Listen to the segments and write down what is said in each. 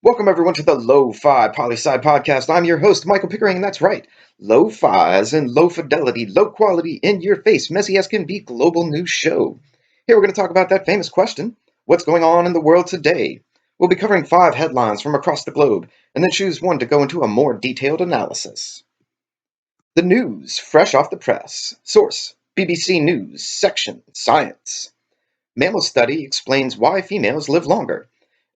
Welcome everyone to the Lo-Fi Poli Sci podcast. I'm your host, Michael Pickering, and that's right. Lo-Fi as in low fidelity, low quality, in your face, messy as can be global news show. Here we're going to talk about that famous question, what's going on in the world today? We'll be covering 5 headlines from across the globe, and then choose one to go into a more detailed analysis. The news, fresh off the press. Source, BBC News, section, Science. Mammal study explains why females live longer.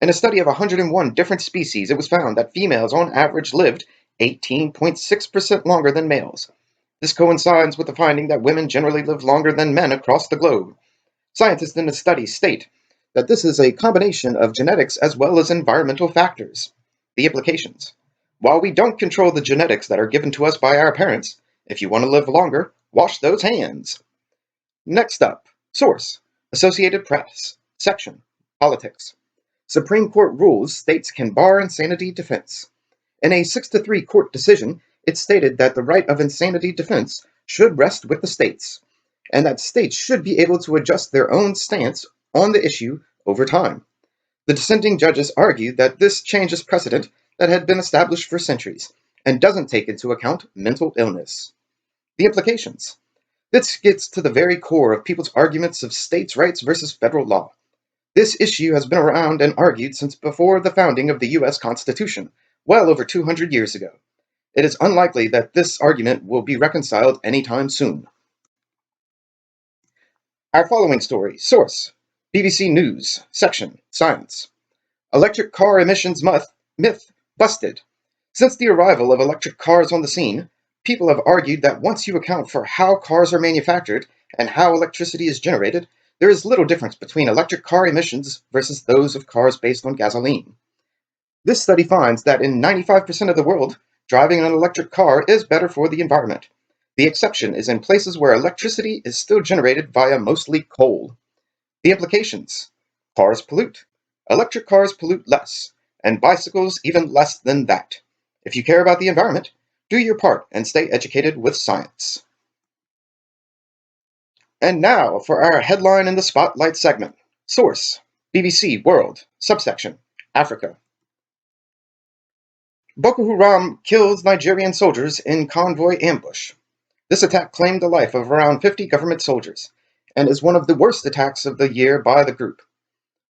In a study of 101 different species, it was found that females on average lived 18.6% longer than males. This coincides with the finding that women generally live longer than men across the globe. Scientists in the study state that this is a combination of genetics as well as environmental factors. The implications. While we don't control the genetics that are given to us by our parents, if you want to live longer, wash those hands. Next up, source, Associated Press, section, Politics. Supreme Court rules states can bar insanity defense. In a 6-3 court decision, it stated that the right of insanity defense should rest with the states, and that states should be able to adjust their own stance on the issue over time. The dissenting judges argued that this changes precedent that had been established for centuries, and doesn't take into account mental illness. The implications. This gets to the very core of people's arguments of states' rights versus federal law. This issue has been around and argued since before the founding of the U.S. Constitution, well over 200 years ago. It is unlikely that this argument will be reconciled anytime soon. Our following story, source, BBC News, section, Science. Electric car emissions myth busted. Since the arrival of electric cars on the scene, people have argued that once you account for how cars are manufactured and how electricity is generated, there is little difference between electric car emissions versus those of cars based on gasoline. This study finds that in 95% of the world, driving an electric car is better for the environment. The exception is in places where electricity is still generated via mostly coal. The implications. Cars pollute. Electric cars pollute less, and bicycles even less than that. If you care about the environment, do your part and stay educated with science. And now for our headline in the spotlight segment. Source, BBC World, subsection, Africa. Boko Haram kills Nigerian soldiers in convoy ambush. This attack claimed the life of around 50 government soldiers, and is one of the worst attacks of the year by the group.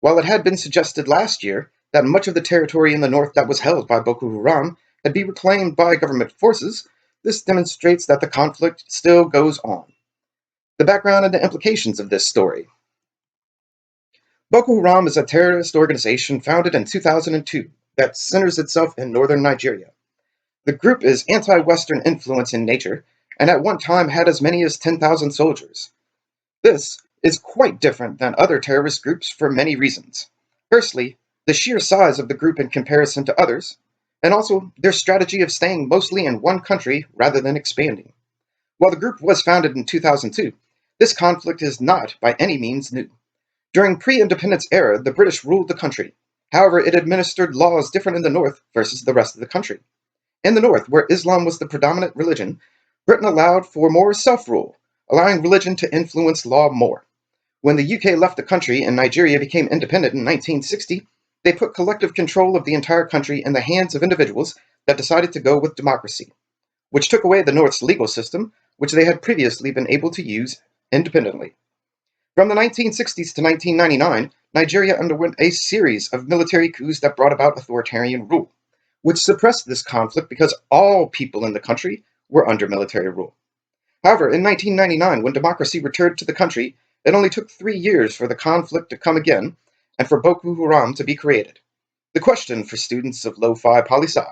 While it had been suggested last year that much of the territory in the north that was held by Boko Haram had been reclaimed by government forces, this demonstrates that the conflict still goes on. The background and the implications of this story. Boko Haram is a terrorist organization founded in 2002 that centers itself in northern Nigeria. The group is anti-Western influence in nature, and at one time had as many as 10,000 soldiers. This is quite different than other terrorist groups for many reasons. Firstly, the sheer size of the group in comparison to others, and also their strategy of staying mostly in one country rather than expanding. While the group was founded in 2002, this conflict is not by any means new. During pre-independence era, the British ruled the country. However, it administered laws different in the north versus the rest of the country. In the north, where Islam was the predominant religion, Britain allowed for more self-rule, allowing religion to influence law more. When the UK left the country and Nigeria became independent in 1960, they put collective control of the entire country in the hands of individuals that decided to go with democracy, which took away the North's legal system, which they had previously been able to use independently. From the 1960s to 1999, Nigeria underwent a series of military coups that brought about authoritarian rule, which suppressed this conflict because all people in the country were under military rule. However, in 1999, when democracy returned to the country, it only took 3 years for the conflict to come again and for Boko Haram to be created. The question for students of Lofi Poli Sci: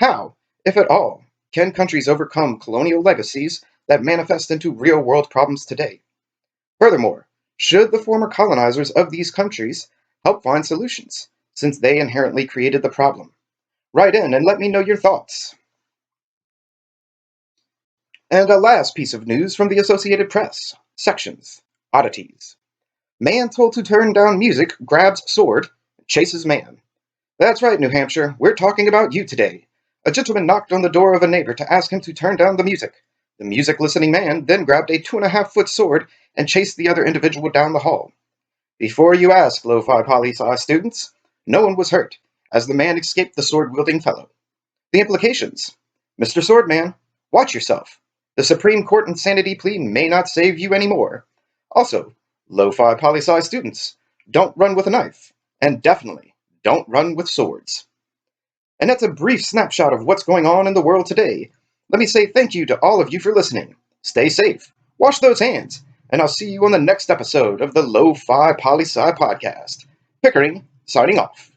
how, if at all, can countries overcome colonial legacies that manifest into real-world problems today? Furthermore, should the former colonizers of these countries help find solutions, since they inherently created the problem? Write in and let me know your thoughts. And a last piece of news from the Associated Press. Sections. Oddities. Man told to turn down music grabs sword, chases man. That's right, New Hampshire, we're talking about you today. A gentleman knocked on the door of a neighbor to ask him to turn down the music. The music-listening man then grabbed a 2.5-foot sword and chased the other individual down the hall. Before you ask, Lo-Fi Poli Sci students, no one was hurt, as the man escaped the sword-wielding fellow. The implications: Mr. Swordman, watch yourself. The Supreme Court insanity plea may not save you anymore. Also, Lofi Poli Sci students, don't run with a knife, and definitely don't run with swords. And that's a brief snapshot of what's going on in the world today. Let me say thank you to all of you for listening. Stay safe, wash those hands, and I'll see you on the next episode of the Lofi Poli Sci podcast. Pickering, signing off.